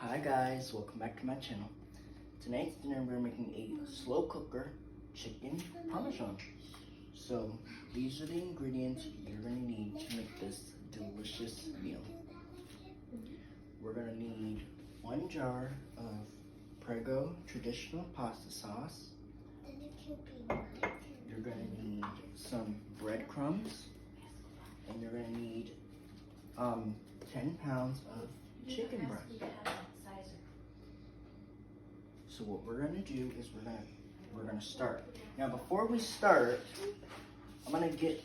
Hi guys, welcome back to my channel. Tonight's dinner we're making a slow cooker chicken parmesan. So these are the ingredients you're gonna need to make this delicious meal. We're gonna need 1 jar of Prego traditional pasta sauce. You're gonna need some breadcrumbs, and you're gonna need 10 pounds of chicken breast. So what we're gonna do is we're gonna start. Now before we start, I'm gonna get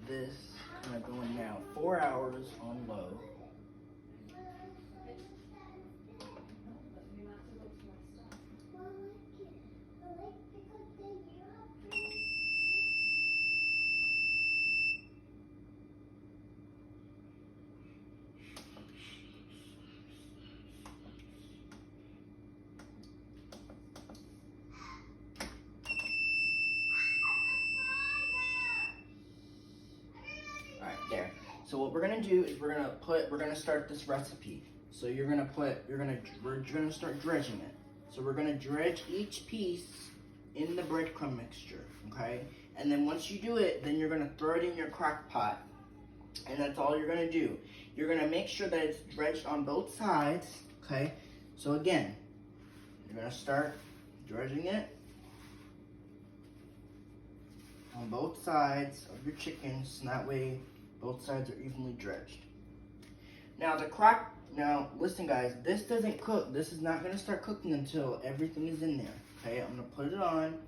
this kind of going now. 4 hours on low. There. So what we're gonna do is we're gonna start this recipe. So we're gonna start dredging it. So we're gonna dredge each piece in the breadcrumb mixture, okay? And then once you do it, then you're gonna throw it in your crock pot. And that's all you're gonna do. You're gonna make sure that it's dredged on both sides, okay? So again, you're gonna start dredging it on both sides of your chickens, and that way both sides are evenly dredged. Now listen guys, this doesn't cook. This is not gonna start cooking until everything is in there, okay? I'm gonna put it on,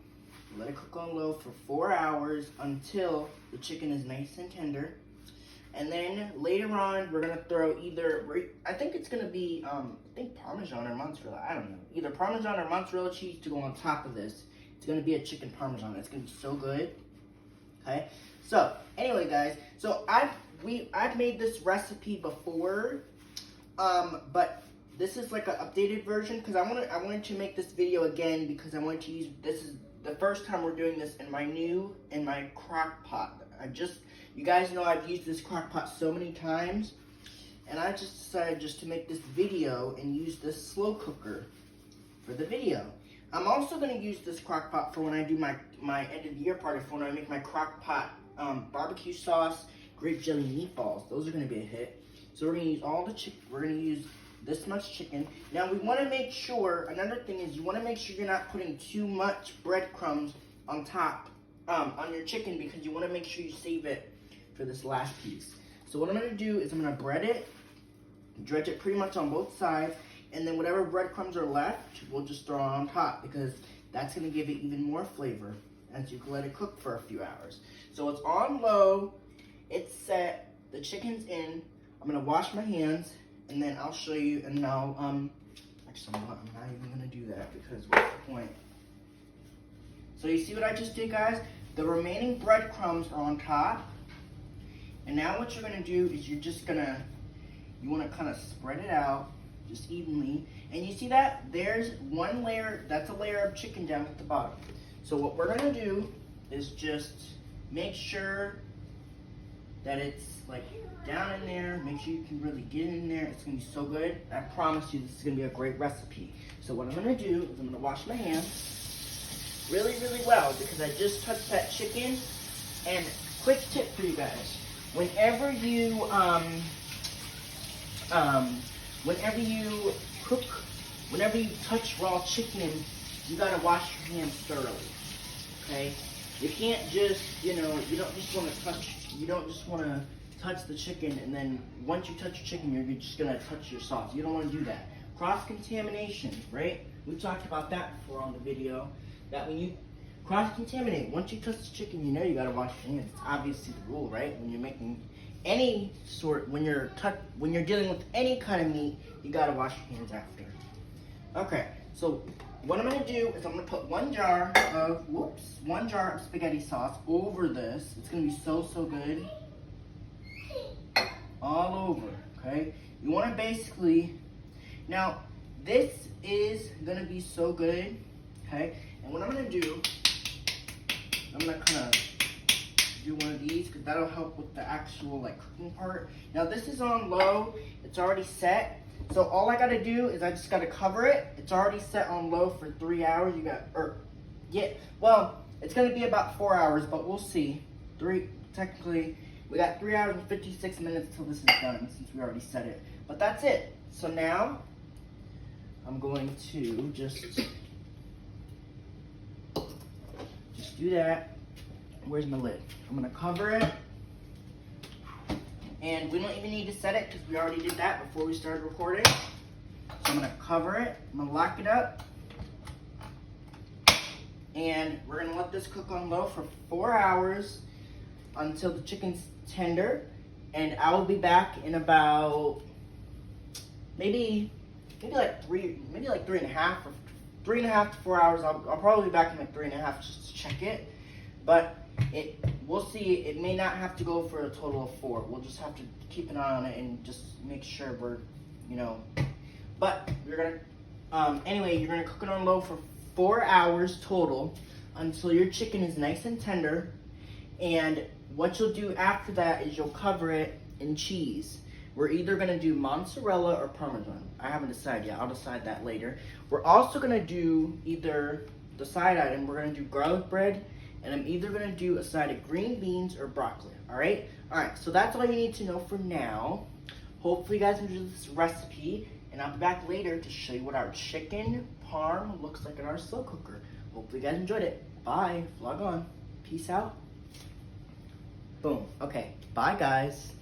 let it cook on low for 4 hours until the chicken is nice and tender. And then later on, we're gonna throw I think it's gonna be, I think Parmesan or mozzarella, I don't know. Either Parmesan or mozzarella cheese to go on top of this. It's gonna be a chicken Parmesan. It's gonna be so good. Okay, so anyway guys, so I've made this recipe before, but this is like an updated version because I wanted to make this video again because I wanted to use, this is the first time we're doing this in my crock pot. You guys know I've used this crock pot so many times, and I just decided to make this video and use this slow cooker for the video. I'm also going to use this crock pot for when I do my end of the year party, for when I make my crock pot barbecue sauce, grape jelly meatballs. Those are going to be a hit. So we're going to use all the chicken. We're going to use this much chicken. Now we want to make sure, another thing is you want to make sure you're not putting too much breadcrumbs on top on your chicken, because you want to make sure you save it for this last piece. So what I'm going to do is I'm going to bread it, dredge it pretty much on both sides, and then whatever breadcrumbs are left, we'll just throw on top, because that's going to give it even more flavor as you can let it cook for a few hours. So it's on low, it's set, the chicken's in. I'm going to wash my hands, and then I'll show you, and then I'll, actually I'm not even going to do that, because what's the point? So you see what I just did, guys? The remaining breadcrumbs are on top, and now what you're going to do is you want to kind of spread it out just evenly, and you see that there's one layer, that's a layer of chicken down at the bottom. So what we're gonna do is just make sure that it's like down in there, make sure you can really get in there. It's gonna be so good. I promise you this is gonna be a great recipe. So what I'm gonna do is I'm gonna wash my hands really, really well, because I just touched that chicken. And quick tip for you guys, whenever you cook, whenever you touch raw chicken, you gotta wash your hands thoroughly, okay? You can't just, you don't just want to touch the chicken, and then once you touch your chicken, you're just gonna touch your sauce. You don't want to do that. Cross-contamination, right? We talked about that before on the video, that when you cross-contaminate, once you touch the chicken, you know you gotta wash your hands. It's obviously the rule, right? When you're making any sort, when you're dealing with any kind of meat, you gotta wash your hands after. Okay, so what I'm gonna do is I'm gonna put 1 jar of spaghetti sauce over this. It's gonna be so good, all over. Okay, you want to basically, now this is gonna be so good. Okay, and what I'm gonna do, I'm gonna kind of do one of these, because that'll help with the actual cooking part. Now this is on low, it's already set, So all I gotta do is I just gotta cover it. It's already set on low for 3 hours. Well, it's gonna be about 4 hours, but we'll see. Technically, we got 3 hours and 56 minutes till this is done since we already set it. But that's it. So now, I'm going to just do that. Where's my lid? I'm gonna cover it. And we don't even need to set it because we already did that before we started recording. So I'm gonna cover it, I'm gonna lock it up. And we're gonna let this cook on low for 4 hours until the chicken's tender. And I will be back in about maybe like 3.5 to 4 hours. I'll probably be back in like 3.5 just to check it. But we'll see. It may not have to go for a total of 4. We'll just have to keep an eye on it and just make sure we're, But you're gonna, anyway, you're gonna cook it on low for 4 hours total until your chicken is nice and tender. And what you'll do after that is you'll cover it in cheese. We're either gonna do mozzarella or Parmesan. I haven't decided yet. I'll decide that later. We're also gonna do either the side item. We're gonna do garlic bread, and I'm either gonna do a side of green beans or broccoli. All right. So that's all you need to know for now. Hopefully, you guys enjoyed this recipe, and I'll be back later to show you what our chicken parm looks like in our slow cooker. Hopefully, you guys enjoyed it. Bye. Vlog on. Peace out. Boom. Okay. Bye, guys.